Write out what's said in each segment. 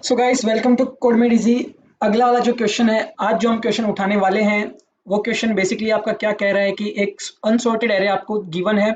So guys welcome to Code Made Easy. अगला वाला जो क्वेश्चन है, आज जो हम क्वेश्चन उठाने वाले हैं वो क्वेश्चन बेसिकली आपका क्या कह रहा है कि एक अनसॉर्टेड एरे आपको गिवन है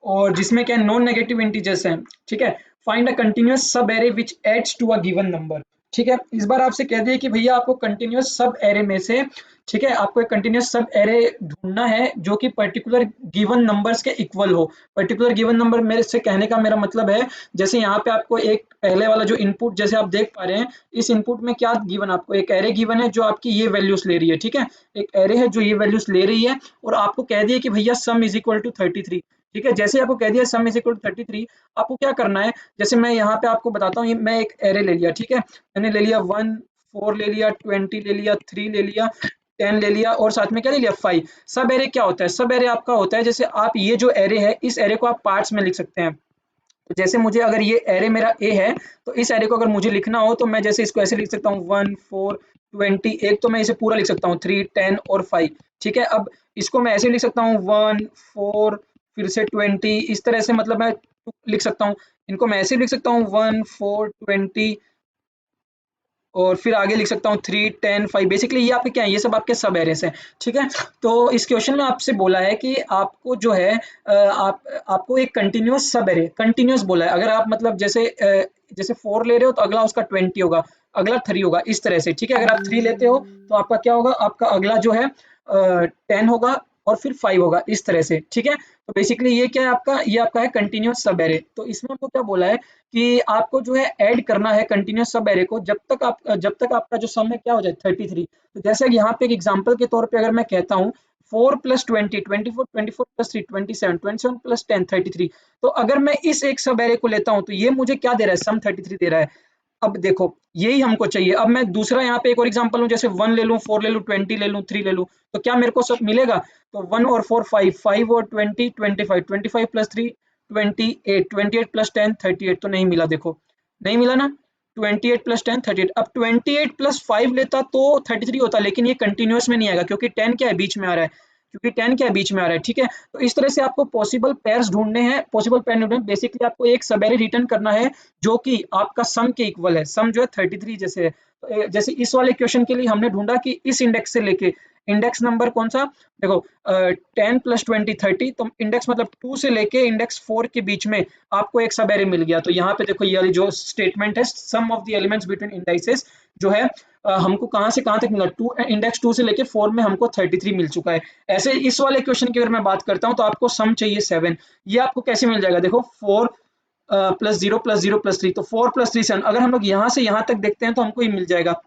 और जिसमें क्या नॉन नेगेटिव इंटीजर्स हैं। ठीक है, find a continuous subarray which adds to a given number. ठीक है, इस बार आपसे कह दिया कि भैया आपको कंटिन्यूअस सब एरे में से, ठीक है, आपको एक कंटिन्यूअस सब एरे ढूंढना है जो कि पर्टिकुलर गिवन नंबर्स के इक्वल हो। पर्टिकुलर गिवन नंबर मेरे से कहने का मेरा मतलब है, जैसे यहाँ पे आपको एक पहले वाला जो इनपुट जैसे आप देख पा रहे हैं, इस इनपुट में क्या गिवन, आपको एक एरे गिवन है जो आपकी ये वैल्यूज ले रही है। ठीक है, एक एरे है जो ये वैल्यूज ले रही है और आपको कह दिया कि भैया सम इज इक्वल टू 33। ठीक है, जैसे आपको कह दिया सम इज इक्वल टू 33, आपको क्या करना है, जैसे मैं यहाँ पे आपको बताता हूँ, ये मैं एक एरे ले लिया। ठीक है, मैंने ले लिया 1, 4 ले लिया, 20 ले लिया, 3 ले लिया, 10 ले लिया और साथ में क्या ले लिया 5। सब एरे क्या होता है, सब एरे आपका होता है, जैसे आप ये जो एरे है इस एरे को आप पार्ट्स में लिख सकते हैं। तो जैसे मुझे अगर ये एरे मेरा ए है, तो इस एरे को अगर मुझे लिखना हो तो मैं जैसे इसको ऐसे लिख सकता हूँ 1, 4, 20। एक तो मैं इसे पूरा लिख सकता हूँ 3, 10 और 5। ठीक है, अब इसको मैं ऐसे लिख सकता हूँ 1, 4, फिर से 20, इस तरह से, मतलब मैं लिख सकता हूँ। इनको मैं ऐसे लिख सकता हूँ 1, 4, 20 और फिर आगे लिख सकता हूँ 3, 10, 5। बेसिकली ये आपके क्या है, ये सब आपके सब एरेस हैं। ठीक है, तो इस क्वेश्चन में आपसे बोला है कि आपको जो है आपको एक कंटिन्यूअस सब एरे, कंटिन्यूअस बोला है। अगर आप मतलब जैसे 4 ले रहे हो तो अगला उसका 20 होगा, अगला 3 होगा, इस तरह से। ठीक है, अगर आप 3 लेते हो तो आपका क्या होगा, आपका अगला जो है 10 होगा और फिर 5 होगा, इस तरह से। ठीक है, तो बेसिकली ये क्या है आपका, ये आपका है कंटिन्यूअस सब एरे। तो इसमें आपको क्या बोला है कि आपको जो है ऐड करना है कंटिन्यूअस सब एरे को जब तक आपका जो सम है क्या हो जाए 33। तो जैसे कि यहाँ पे एक एग्जांपल के तौर पे अगर मैं कहता हूँ 4 प्लस 20, 24, 24 प्लस 3, 27, 27 प्लस 10, 33। तो अगर मैं इस एक सब एरे को लेता हूँ तो ये मुझे क्या दे रहा है, सम 33 दे रहा है। अब देखो यही हमको चाहिए। अब मैं दूसरा यहाँ पे एक और एग्जांपल लूँ, जैसे 1 ले लूँ, 4 ले लूँ, 20 ले लूँ, 3 ले लूँ, तो क्या मेरे को सब मिलेगा। तो 1 और 4 5, 5 और 20 25, 25 प्लस 3 28, 28 प्लस 10 38। तो नहीं मिला, देखो नहीं मिला ना। 28 प्लस 10 38। अब 28 प्लस 5 लेता तो 33 होता, लेकिन ये कंटिन्यूअस में नहीं आएगा क्योंकि 10 क्या है, बीच में आ रहा है। क्योंकि 10 क्या है, बीच में आ रहा है। ठीक है, तो इस तरह से आपको पॉसिबल पेयर्स ढूंढने हैं, पॉसिबल पेयर ढूंढने हैं। बेसिकली आपको एक सब एरे रिटर्न करना है जो कि आपका सम के इक्वल है। सम जो है 33 जैसे है। तो जैसे इस वाले क्वेश्चन के लिए हमने ढूंढा कि इस इंडेक्स से लेके, इंडेक्स नंबर कौन सा, देखो 10 प्लस 20 30, तो इंडेक्स मतलब 2 से लेके इंडेक्स 4 के बीच में आपको एक सब एरे मिल गया। तो यहाँ पे देखो ये वाली जो स्टेटमेंट है, sum of the elements between indices, जो है हमको कहाँ से कहाँ तक मिला, टू इंडेक्स 2 से लेके 4 में हमको 33 मिल चुका है। ऐसे इस वाले क्वेश्चन की अगर मैं बात करता हूँ तो आपको सम चाहिए 7। ये आपको कैसे मिल जाएगा, देखो 4 प्लस 0 प्लस 0 प्लस 3, तो 4 प्लस 3 7। अगर हम लोग यहाँ से यहाँ तक देखते हैं तो हमको ये मिल जाएगा।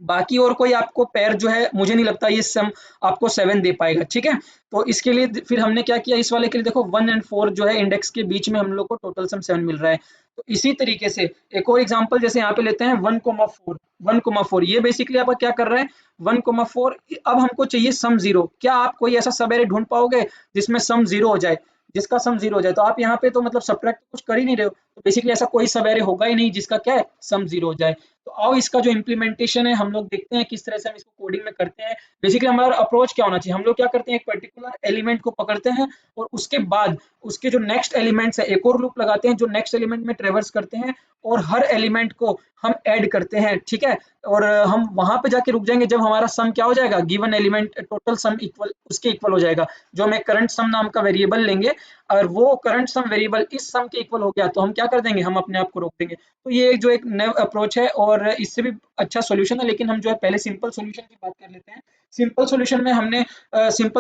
बाकी और कोई आपको पेयर जो है, मुझे नहीं लगता ये सम आपको 7 दे पाएगा। ठीक है, तो इसके लिए फिर हमने क्या किया, इस वाले के लिए देखो 1 एंड 4 जो है इंडेक्स के बीच में हम लोग को टोटल सम 7 मिल रहा है। तो इसी तरीके से एक और एग्जांपल जैसे यहाँ पे लेते हैं 1,4। 1,4 ये बेसिकली आपका क्या कर रहा है, 1,4। अब हमको चाहिए सम 0। क्या आप कोई ऐसा सब एरे ढूंढ पाओगे जिसमें सम 0 हो जाए, जिसका सम 0 हो जाए। तो आप यहाँ पे तो मतलब सब्ट्रैक्ट कुछ कर ही नहीं रहे हो, तो बेसिकली ऐसा कोई सब एरे होगा ही नहीं जिसका क्या है, सम 0 हो जाए। तो आओ इसका जो इम्प्लीमेंटेशन है हम लोग देखते हैं किस तरह से हम इसको कोडिंग में करते हैं। बेसिकली हमारा अप्रोच क्या होना चाहिए, हम लोग क्या करते हैं, एक पर्टिकुलर एलिमेंट को पकड़ते हैं और उसके बाद उसके जो नेक्स्ट एलिमेंट्स है एक और लूप लगाते हैं जो नेक्स्ट एलिमेंट में ट्रेवर्स करते हैं और हर एलिमेंट को हम ऐड करते हैं। ठीक है, और हम वहां पे जाके रुक जाएंगे जब हमारा सम क्या हो जाएगा, given element total sum equal उसके इक्वल हो जाएगा, जो हम एक करंट सम नाम का वेरिएबल लेंगे और वो करंट सम वेरिएबल इस सम के इक्वल हो गया तो हम क्या कर देंगे, हम अपने आप को रोक देंगे। तो ये जो एक नया अप्रोच है और इससे भी अच्छा सॉल्यूशन है, लेकिन हम जो है पहले सिंपल सॉल्यूशन की बात कर लेते हैं। सिंपल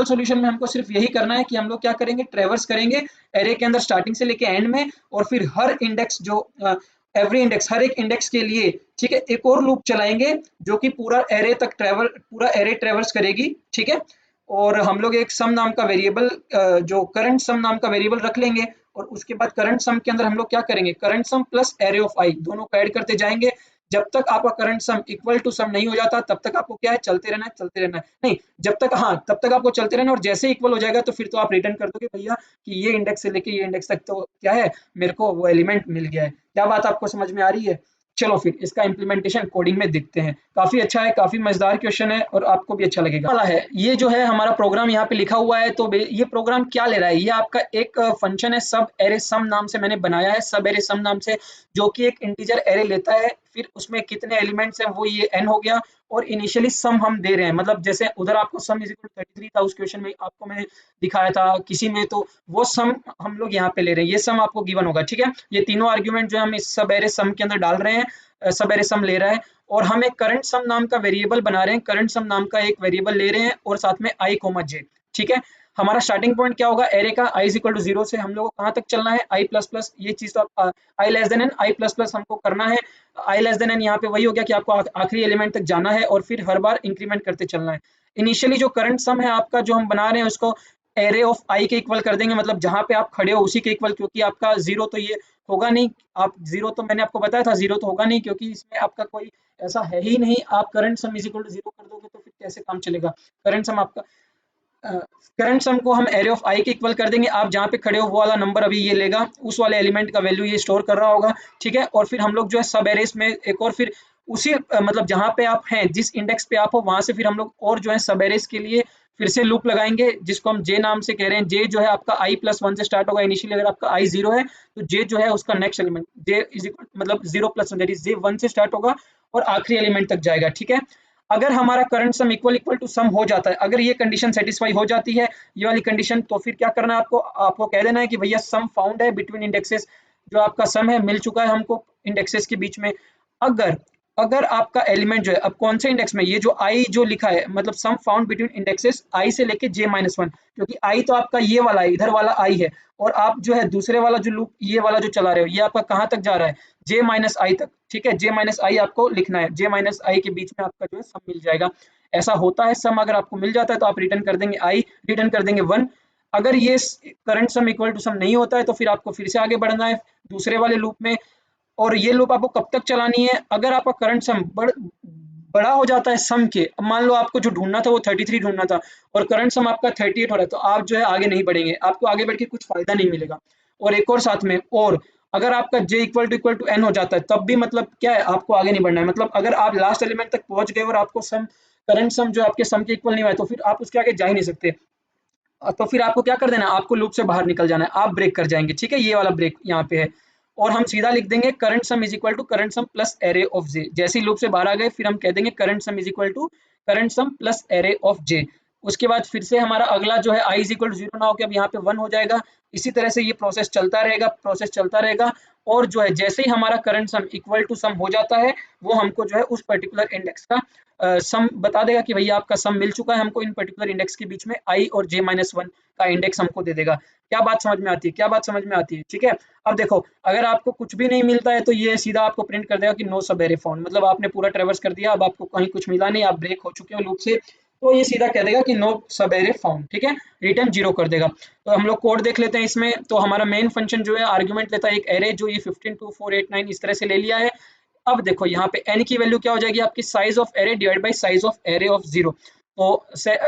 सॉल्यूशन में हमको सिर्फ यही करना है कि हम लोग क्या करेंगे, ट्रेवर्स करेंगे एरे के अंदर स्टार्टिंग से लेके एंड में, और फिर हर इंडेक्स जो एवरी इंडेक्स, हर एक इंडेक्स के लिए, ठीक है, एक और लूप चलाएंगे जो कि पूरा एरे ट्रेवर्स करेगी। ठीक है, और हम लोग एक सम नाम का वेरिएबल, जो करंट सम नाम का वेरिएबल रख लेंगे और उसके बाद करंट सम के अंदर हम लोग क्या करेंगे, current sum plus array of i दोनों को ऐड करते जाएंगे। जब तक आपका current sum equal to sum नहीं हो जाता तब तक आपको क्या है, चलते रहना है, चलते रहना है। नहीं, जब तक, हाँ, तब तक आपको चलते रहना है, और जैसे इक्वल हो जाएगा तो फिर तो आप रिटर्न कर दोगे भैया कि ये इंडेक्स से लेके ये इंडेक्स तक तो क्या है, मेरे को वो एलिमेंट मिल गया है। क्या बात आपको समझ में आ रही है। चलो फिर इसका इम्प्लीमेंटेशन कोडिंग में देखते हैं। काफी अच्छा है, काफी मजेदार क्वेश्चन है और आपको भी अच्छा लगेगा। वाला है ये जो है हमारा प्रोग्राम यहाँ पे लिखा हुआ है। तो ये प्रोग्राम क्या ले रहा है, ये आपका एक फंक्शन है सब एरे सम नाम से मैंने बनाया है, सब एरे सम नाम से, जो कि एक इंटीजर एरे लेता है फिर उसमें कितने एलिमेंट्स हैं वो ये n हो गया, और इनिशियली सम हम दे रहे हैं, मतलब जैसे उधर आपको सम इज इक्वल टू 33 था उस क्वेश्चन में आपको मैंने दिखाया था किसी में, तो वो सम हम लोग यहाँ पे ले रहे हैं, ये सम आपको गिवन होगा। ठीक है, ये तीनों आर्ग्यूमेंट जो हम इस सब एरे सम के अंदर डाल रहे हैं, सब एरे सम ले रहा है, और हम एक करंट सम नाम का वेरिएबल बना रहे हैं, करंट सम नाम का एक वेरिएबल ले रहे हैं, और साथ में i कोमा j। ठीक है, हमारा स्टार्टिंग पॉइंट क्या होगा एरे का, i इज इक्वल टू 0 से हम लोग को कहाँ तक चलना है, i प्लस प्लस, ये चीज तो i less than N, i plus plus हमको करना है, i लेस देन एन यहाँ पे वही हो गया कि आपको आखिरी एलिमेंट तक जाना है और फिर हर बार इंक्रीमेंट करते चलना है। इनिशियली जो करंट सम है आपका जो हम बना रहे हैं उसको एरे ऑफ i के इक्वल कर देंगे, मतलब जहां पे आप खड़े हो उसी के इक्वल, क्योंकि आपका जीरो तो ये होगा नहीं, आप जीरो तो मैंने आपको बताया था जीरो तो होगा नहीं, क्योंकि इसमें आपका कोई ऐसा है ही नहीं, आप current sum is equal to zero कर दोगे तो फिर कैसे काम चलेगा। करंट सम आपका करंट सम को हम एरे ऑफ आई के इक्वल कर देंगे, आप जहाँ पे खड़े हो वो वाला नंबर अभी ये लेगा, उस वाले एलिमेंट का वैल्यू ये स्टोर कर रहा होगा। ठीक है, और फिर हम लोग जो है सब एरेस में एक और फिर उसी मतलब जहाँ पे आप हैं जिस इंडेक्स पे आप हो वहां से फिर हम लोग और जो है सब एरेस के लिए फिर से लूप लगाएंगे, जिसको हम जे नाम से कह रहे हैं। जे जो है आपका i प्लस वन से स्टार्ट होगा, इनिशियली अगर आपका i जीरो है तो जे जो है उसका next element j is equal मतलब zero plus one, that is j one से स्टार्ट होगा और आखिरी एलिमेंट तक जाएगा। ठीक है, अगर हमारा current sum equal equal to sum हो जाता है, अगर ये कंडीशन सेटिस्फाई हो जाती है ये वाली कंडीशन, तो फिर क्या करना है आपको, आपको कह देना है कि भैया सम फाउंड है बिटवीन इंडेक्सेस, जो आपका सम है मिल चुका है हमको इंडेक्सेस के बीच में। अगर अगर आपका एलिमेंट जो है, अब कौन से इंडेक्स में, ये जो आई जो लिखा है मतलब सम फाउंड बिटवीन इंडेक्सेस आई से लेके जे माइनस वन, क्योंकि आई तो आपका ये वाला है, इधर वाला आई है, और आप जो है दूसरे वाला जो लूप ये वाला जो चला रहे हो ये आपका कहाँ तक जा रहा है, जे माइनस आई तक। ठीक है, जे माइनस आई आपको लिखना है, जे माइनस आई के बीच में आपका जो है सम मिल जाएगा। ऐसा होता है, सम अगर आपको मिल जाता है तो आप रिटर्न कर देंगे आई, रिटर्न कर देंगे वन। अगर ये current sum equal to sum नहीं होता है तो फिर आपको फिर से आगे बढ़ना है दूसरे वाले लूप में, और ये लूप आपको कब तक चलानी है, अगर आपका करंट सम बड़ा हो जाता है सम के, अब मान लो आपको जो ढूंढना था वो 33 ढूंढना था और करंट सम आपका 38 हो रहा है, तो आप जो है आगे नहीं बढ़ेंगे, आपको आगे बढ़ के कुछ फायदा नहीं मिलेगा। और एक और साथ में, और अगर आपका j इक्वल टू n हो जाता है तब भी मतलब क्या है, आपको आगे नहीं बढ़ना है, मतलब अगर आप लास्ट एलिमेंट तक पहुंच गए और आपको सम करंट सम जो आपके सम के इक्वल नहीं हुआ है तो फिर आप उसके आगे जा ही नहीं सकते। तो फिर आपको क्या कर देना है, आपको लूप से बाहर निकल जाना है, आप ब्रेक कर जाएंगे। ठीक है, ये वाला ब्रेक यहाँ पे है, और हम सीधा लिख देंगे current sum is equal to current sum plus array of j. जैसे ही लूप से बाहर आ गए फिर हम कह देंगे current sum is equal to current sum plus array of j. उसके बाद फिर से हमारा अगला जो है i is equal to zero ना होकर अब यहाँ पे वन हो जाएगा। इसी तरह से ये प्रोसेस चलता रहेगा, प्रोसेस चलता रहेगा, और जो है जैसे ही हमारा current sum equal to sum हो जाता है वो हमको जो है उस पर्टिकुलर इंडेक्स का सम बता देगा कि भैया आपका सम मिल चुका है हमको इन पर्टिकुलर इंडेक्स के बीच में, आई और जे माइनस वन का इंडेक्स हमको दे देगा। क्या बात समझ में आती है, क्या बात समझ में आती है? ठीक है, अब देखो अगर आपको कुछ भी नहीं मिलता है तो ये सीधा आपको प्रिंट कर देगा कि नो सब एरे फाउंड, मतलब आपने पूरा ट्रेवर्स कर दिया, अब आपको कहीं कुछ मिला नहीं, आप ब्रेक हो चुके हो लूप से, तो ये सीधा कह देगा कि नो सब एरे फाउंड। ठीक है, रिटर्न जीरो कर देगा। तो हम लोग कोड देख लेते हैं इसमें। तो हमारा मेन फंक्शन जो है आर्ग्यूमेंट लेता है एक एरे जो ये 152489 इस तरह से ले लिया है। अब देखो यहाँ पे n की वैल्यू क्या हो जाएगी आपकी, size of array divide by size of array of zero. तो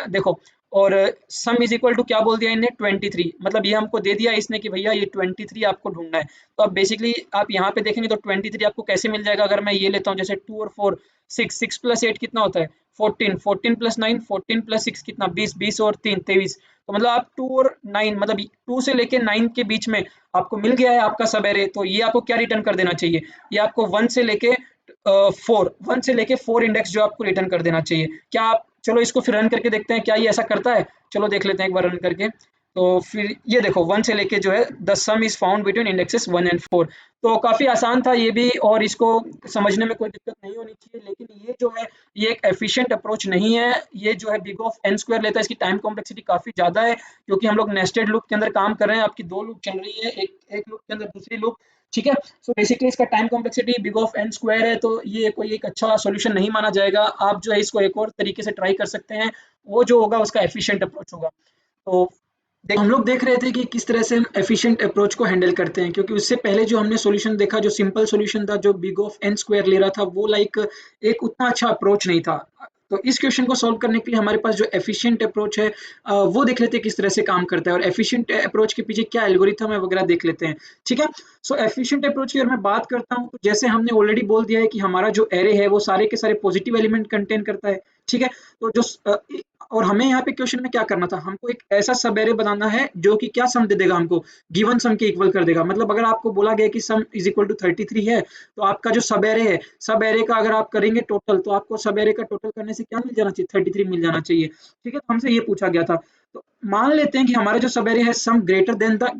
देखो, और सम इज इक्वल टू क्या बोल दिया इन्हें 23, मतलब ये हमको दे दिया इसने कि भैया ये 23 आपको ढूंढना है। तो अब बेसिकली आप यहाँ पे देखेंगे तो 23 आपको कैसे मिल जाएगा, अगर मैं ये लेता हूँ जैसे 2 और 4 6, 6 प्लस 8 कितना होता है 14, 14 प्लस 9 14 प्लस 6 कितना 20, 20 और 3 23। तो मतलब आप 2 और 9 मतलब 2 से लेके 9 के बीच में आपको मिल गया है आपका सब एरे। तो ये आपको क्या रिटर्न कर देना चाहिए, ये आपको 1 से लेके 4 इंडेक्स जो आपको रिटर्न कर देना चाहिए। क्या आप, चलो इसको फिर रन करके देखते हैं क्या ये ऐसा करता है, चलो देख लेते हैं एक बार रन करके। तो फिर ये देखो 1 से लेके जो है the some is found between indexes 1 and 4। तो काफी आसान था ये भी, और इसको समझने में कोई दिक्कत नहीं होनी चाहिए। लेकिन ये जो है ये एक एफिशिएंट अप्रोच नहीं है, ये जो है बिग ऑफ एन स्क्वायर लेता है, इसकी टाइम कॉम्प्लेक्सिटी काफी ज्यादा है, क्योंकि हम लोग नेस्टेड लूप के अंदर काम कर रहे हैं, आपकी 2 लूप चल रही है, एक लूप के अंदर दूसरी लूप। ठीक है, सो बेसिकली इसका time complexity big of N square है, तो ये कोई एक अच्छा सॉल्यूशन नहीं माना जाएगा। आप जो है इसको एक और तरीके से ट्राई कर सकते हैं, वो जो होगा उसका एफिशिएंट अप्रोच होगा। तो हम लोग देख रहे थे कि किस तरह से हम एफिशिएंट अप्रोच को हैंडल करते हैं, क्योंकि उससे पहले जो हमने सॉल्यूशन देखा जो सिंपल सॉल्यूशन था जो बिग ऑफ एन स्क्वायर ले रहा था, वो लाइक एक उतना अच्छा अप्रोच नहीं था। तो इस क्वेश्चन को सॉल्व करने के लिए हमारे पास जो एफिशिएंट अप्रोच है वो देख लेते हैं किस तरह से काम करता है, और एफिशिएंट अप्रोच के पीछे क्या एल्गोरिथम है वगैरह देख लेते हैं। ठीक है, सो एफिशिएंट अप्रोच की अगर मैं बात करता हूँ तो जैसे हमने ऑलरेडी बोल दिया है कि हमारा जो एरे है वो सारे के सारे पॉजिटिव एलिमेंट कंटेन करता है। ठीक है, तो जो और हमें यहाँ पे क्वेश्चन में क्या करना था, हमको एक ऐसा सब एरे बनाना है जो कि क्या सम दे देगा, हमको गिवन सम के इक्वल कर देगा। मतलब अगर आपको बोला गया कि सम इज इक्वल टू 33 है, तो आपका जो सब एरे है, सब एरे का अगर आप करेंगे टोटल, तो आपको सब एरे का टोटल करने से क्या मिल जाना चाहिए, 33 मिल जाना चाहिए। ठीक है, तो हमसे ये पूछा गया था। तो मान लेते हैं कि हमारा जो सब एरे है sum greater than the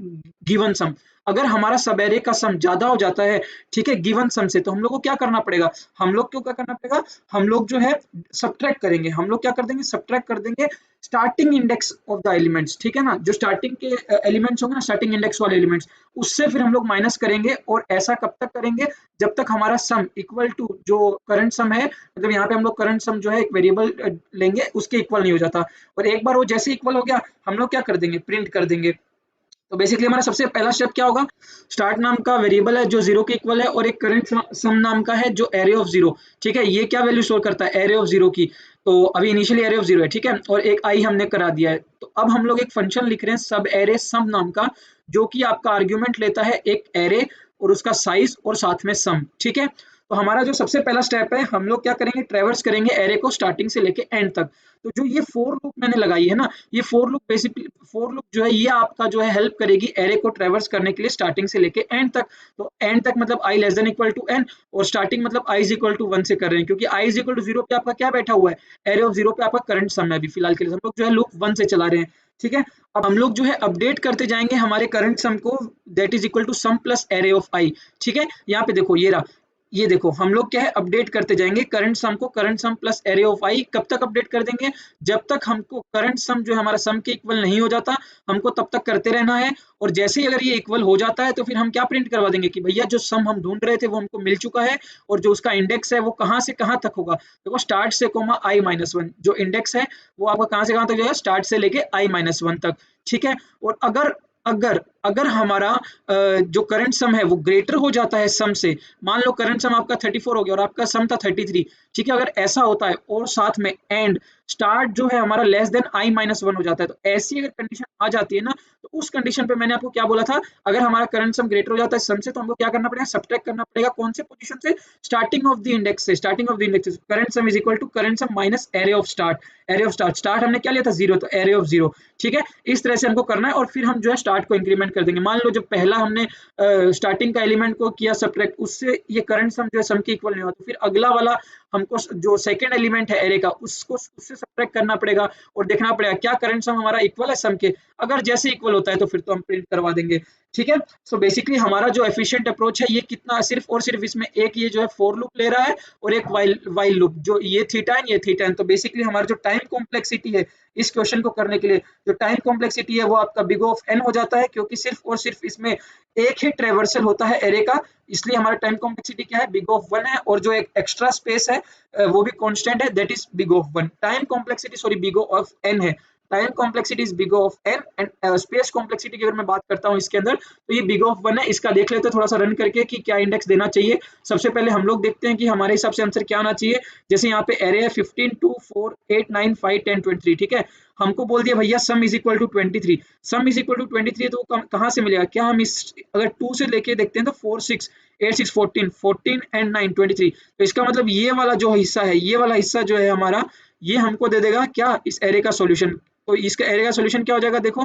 given sum. अगर हमारा सब एरे का सम ज्यादा हो जाता है, ठीक है, गिवन सम से, तो हम लोग को क्या करना पड़ेगा, हम लोग को क्या करना पड़ेगा, हम लोग जो है सब्ट्रैक्ट करेंगे, हम लोग क्या कर देंगे, सब्ट्रैक्ट कर देंगे starting index of the elements. ठीक है ना, जो स्टार्टिंग के एलिमेंट्स होंगे ना, स्टार्टिंग इंडेक्स वाले एलिमेंट्स, उससे फिर हम लोग माइनस करेंगे। और ऐसा कब तक करेंगे, जब तक हमारा सम इक्वल टू जो करंट सम है, मतलब यहाँ पे हम लोग करंट सम जो है एक वेरिएबल लेंगे, उसके इक्वल नहीं हो जाता। और एक बार वो जैसे इक्वल हो गया, हम लोग क्या कर देंगे, प्रिंट कर देंगे। तो बेसिकली हमारा सबसे पहला स्टेप क्या होगा, स्टार्ट नाम का वेरिएबल है जो जीरो के इक्वल है, और एक करंट सम नाम का है जो एरे ऑफ जीरो। ठीक है, ये क्या वैल्यू स्टोर करता है, एरे ऑफ जीरो की। तो अभी इनिशियली एरे ऑफ जीरो है, ठीक है, और एक आई हमने करा दिया है। तो अब हम लोग एक फंक्शन लिख रहे हैं सब एरे सम नाम का, जो कि आपका आर्ग्यूमेंट लेता है एक एरे और उसका साइज और साथ में सम। ठीक है, तो हमारा जो सबसे पहला स्टेप है, हम लोग क्या करेंगे, ट्रेवर्स करेंगे एरे को स्टार्टिंग से लेके एंड तक। तो जो ये फोर लूप मैंने लगाई है ना, ये for loop basically, for loop जो है ये आपका जो है हेल्प करेगी एरे को ट्रेवर्स करने के लिए स्टार्टिंग से लेके एंड तक। तो एंड तक मतलब i less than equal to n, और स्टार्टिंग मतलब आई इज इक्वल टू 1 से कर रहे हैं, क्योंकि आई इज इक्वल टू 0 पे आपका क्या बैठा हुआ है, एरे ऑफ 0 पे आपका करंट सम है। अभी फिलहाल के लिए हम लोग जो है लूप 1 से चला रहे हैं। ठीक है, अब हम लोग जो है अपडेट करते जाएंगे हमारे करंट सम को, that is equal to sum plus array of i. ठीक है, यहाँ पे देखो ये रहा, ये देखो हम लोग क्या है अपडेट करते जाएंगे करंट सम को, current sum plus array of i. कब तक अपडेट कर देंगे, जब तक हमको करंट सम जो है हमारा सम के इक्वल नहीं हो जाता, हमको तब तक करते रहना है। और जैसे ही अगर ये इक्वल हो जाता है, तो फिर हम क्या प्रिंट करवा देंगे कि भैया जो सम हम ढूंढ रहे थे वो हमको मिल चुका है, और जो उसका इंडेक्स है वो कहाँ से कहाँ तक होगा, देखो स्टार्ट से कोमा आई माइनस वन, जो इंडेक्स है वो आपका कहाँ से कहाँ तक जो है, स्टार्ट से लेके आई माइनस वन तक। ठीक है, और अगर अगर अगर हमारा जो करंट सम है वो ग्रेटर हो जाता है सम से, मान लो करंट सम आपका 34 हो गया और आपका सम था 33। ठीक है, अगर ऐसा होता है और साथ में एंड स्टार्ट जो है हमारा less than I minus one हो जाता है, तो ऐसी अगर कंडीशन आ जाती है ना, तो उस कंडीशन पे मैंने आपको क्या बोला था, अगर हमारा करंट सम ग्रेटर हो जाता है सम से, तो हमको क्या करना पड़ेगा, सब्ट्रैक्ट करना पड़ेगा। कौन से पोजीशन से, स्टार्टिंग ऑफ द इंडेक्स से, starting of the index current sum is equal to current sum minus array of start. Array of start, start हमने क्या लिया था, जीरो, तो एरे ऑफ जीरो। ठीक है, इस तरह से हमको करना है, और फिर हम जो है स्टार्ट को इंक्रीमेंट कर देंगे। मान लो जो पहला हमने स्टार्टिंग का एलिमेंट को किया सब्ट्रैक्ट, उससे ये करंट सम जो है सम के इक्वल नहीं हुआ, तो फिर अगला वाला हमको जो सेकंड एलिमेंट है एरे का, उसको उससे सब्ट्रैक्ट करना पड़ेगा और देखना पड़ेगा क्या करंट सम हमारा इक्वल है सम के। अगर जैसे इक्वल होता है तो फिर तो हम प्रिंट करवा देंगे। ठीक है, सो बेसिकली हमारा जो एफिशिएंट अप्रोच है, ये कितना, सिर्फ और सिर्फ इसमें एक ये जो है फोर लूप ले रहा है और एक वाइल लूप, जो ये थीटा है ये थीटा है। तो बेसिकली हमारा जो टाइम कॉम्प्लेक्सिटी है इस क्वेश्चन को करने के लिए, जो टाइम कॉम्प्लेक्सिटी है वो आपका बिग ऑफ एन हो जाता है, क्योंकि सिर्फ और सिर्फ इसमें एक ही ट्रेवर्सल होता है एरे का, इसलिए हमारा टाइम कॉम्प्लेक्सिटी क्या है, बिग ऑफ वन है। और जो एक एक्स्ट्रा स्पेस है वो भी कांस्टेंट है, that is big of one. Time complexity sorry big of n है, time complexity is big of n, and space complexity की अगर मैं बात करता हूँ इसके अंदर, तो ये बिग ऑफ वन है। इसका देख लेते हैं थोड़ा सा रन करके कि क्या इंडेक्स देना चाहिए। सबसे पहले हम लोग देखते हैं कि हमारे हिसाब से आंसर क्या आना चाहिए। जैसे यहाँ पे एरे है 15 2 4 8 9 5 10 23। ठीक है, हमको बोल दिया भैया sum is equal to 23, sum is equal to 23, तो कहाँ से मिलेगा, क्या हम इस अगर 2 से लेके देखते हैं तो 4 6 8 6 14 14 एंड 9 23। तो इसका मतलब ये वाला जो हिस्सा है, ये वाला हिस्सा जो है हमारा, ये हमको दे देगा क्या, इस एरे का सॉल्यूशन। तो इसका एरे का सॉल्यूशन क्या हो जाएगा, देखो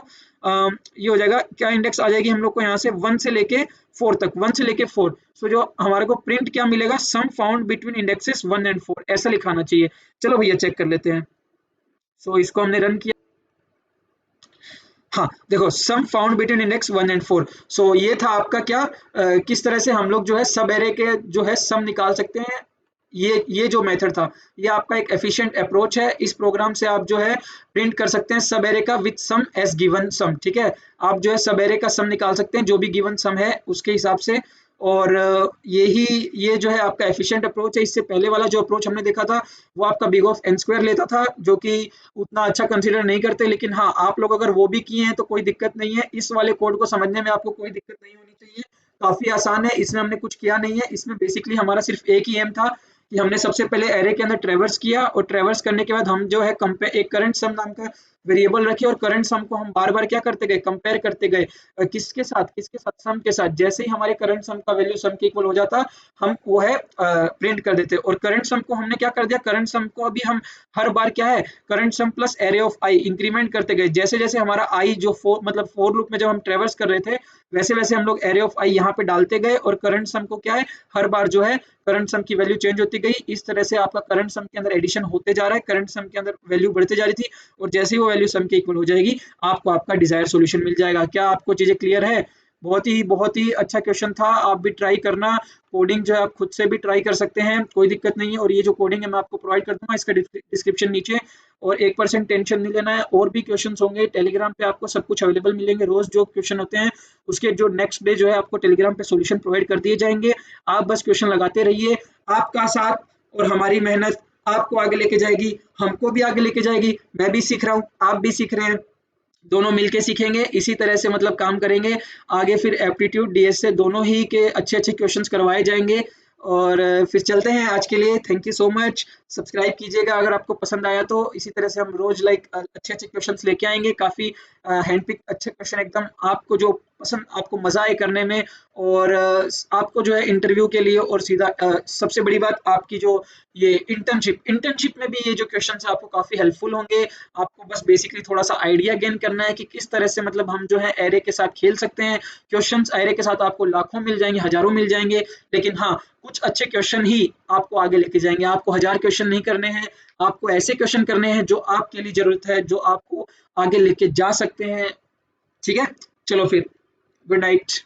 ये हो जाएगा, क्या इंडेक्स आ जाएगी हम लोग को यहाँ से 1 से लेके 4 तक, 1 से लेके 4। सो जो हमारे को प्रिंट क्या मिलेगा, सम फाउंड बिटवीन इंडेक्सेस 1 एंड 4, ऐसा लिखाना चाहिए। चलो भैया चेक कर लेते हैं। सो इसको हमने रन किया, हाँ देखो सम फाउंड बिटवीन इंडेक्स 1 एंड 4। सो ये था आपका क्या, किस तरह से हम लोग जो है सब एरे के जो है सम निकाल सकते हैं। ये जो मेथड था, ये आपका एक एफिशिएंट अप्रोच है। इस प्रोग्राम से आप जो है प्रिंट कर सकते हैं सब एरे का with sum as given sum. ठीक है, आप जो है सब एरे का सम निकाल सकते हैं जो भी गिवन सम है उसके हिसाब से। और ये जो है आपका एफिशिएंट अप्रोच है। इससे पहले वाला जो अप्रोच हमने देखा था वो आपका बिग ऑफ एन स्क्वायर लेता था, जो कि उतना अच्छा कंसीडर नहीं करते, लेकिन हाँ आप लोग अगर वो भी किए हैं तो कोई दिक्कत नहीं है। इस वाले कोड को समझने में आपको कोई दिक्कत नहीं होनी चाहिए, काफी आसान है, इसमें हमने कुछ किया नहीं है। इसमें बेसिकली हमारा सिर्फ एक ही एम था कि हमने सबसे पहले एरे के अंदर ट्रेवर्स किया, और ट्रेवर्स करने के बाद हम जो है एक करंट सम नाम का वेरिएबल रखे और करंट सम को हम बार बार क्या करते गए, कंपेयर करते गए किसके साथ, सम के साथ। जैसे ही हमारे करंट सम का वैल्यू सम के इक्वल हो जाता, हम वो है प्रिंट कर देते। और करंट सम को हमने क्या कर दिया, करंट सम को अभी हम हर बार क्या है, current sum plus array of I increment करते गए। जैसे जैसे हमारा आई जो मतलब फोर लूप में जब हम ट्रेवर्स कर रहे थे, वैसे वैसे हम लोग एरे ऑफ आई यहाँ पे डालते गए और करंट सम को क्या है, हर बार जो है करंट सम की वैल्यू चेंज होती गई। इस तरह से आपका करंट सम के अंदर एडिशन होते जा रहा है, करंट सम के अंदर वैल्यू बढ़ते जा रही थी, और जैसे ही वो वैल्यू सम के इक्वल हो जाएगी, आपको आपका डिजायर सॉल्यूशन मिल जाएगा। क्या आपको चीजें क्लियर है? बहुत ही अच्छा क्वेश्चन था, आप भी ट्राई करना। कोडिंग जो है आप खुद से भी ट्राई कर सकते हैं, कोई दिक्कत नहीं है। और ये जो कोडिंग है मैं आपको प्रोवाइड कर दूंगा इसका डिस्क्रिप्शन नीचे। और 1% टेंशन नहीं लेना है, और भी क्वेश्चंस होंगे टेलीग्राम पे, आपको सब कुछ अवेलेबल मिलेंगे। रोज जो क्वेश्चन होते हैं उसके जो नेक्स्ट डे जो है आपको टेलीग्राम पे सॉल्यूशन प्रोवाइड कर दिए जाएंगे। आप बस क्वेश्चन लगाते रहिए, आपका साथ और हमारी मेहनत आपको आगे लेके जाएगी, हमको भी आगे लेके जाएगी। मैं भी सीख रहा हूँ, आप भी सीख रहे हैं, दोनों मिलके सीखेंगे, इसी तरह से मतलब काम करेंगे आगे। फिर एप्टीट्यूड डीएस से दोनों ही के अच्छे अच्छे क्वेश्चंस करवाए जाएंगे। और फिर चलते हैं आज के लिए, thank you so much. Subscribe कीजिएगा अगर आपको पसंद आया तो। इसी तरह से हम रोज अच्छे अच्छे क्वेश्चंस लेके आएंगे, काफी हैंडपिक अच्छे क्वेश्चन एकदम आपको जो पसंद, आपको मजा आए करने में। और आपको जो है इंटरव्यू के लिए, और सीधा सबसे बड़ी बात आपकी जो ये इंटर्नशिप में भी ये जो क्वेश्चंस है आपको काफी हेल्पफुल होंगे। आपको बस बेसिकली थोड़ा सा आइडिया गेन करना है कि किस तरह से मतलब हम जो है एरे के साथ खेल सकते हैं। क्वेश्चंस एरे के साथ आपको लाखों मिल जाएंगे, हजारों मिल जाएंगे, लेकिन हाँ, कुछ अच्छे क्वेश्चन ही आपको आगे लेके जाएंगे। आपको 1000 क्वेश्चन नहीं करने हैं, आपको ऐसे क्वेश्चन करने हैं जो आपके लिए जरूरत है, जो आपको आगे लेके जा सकते हैं। ठीक है, चलो फिर, गुड नाइट।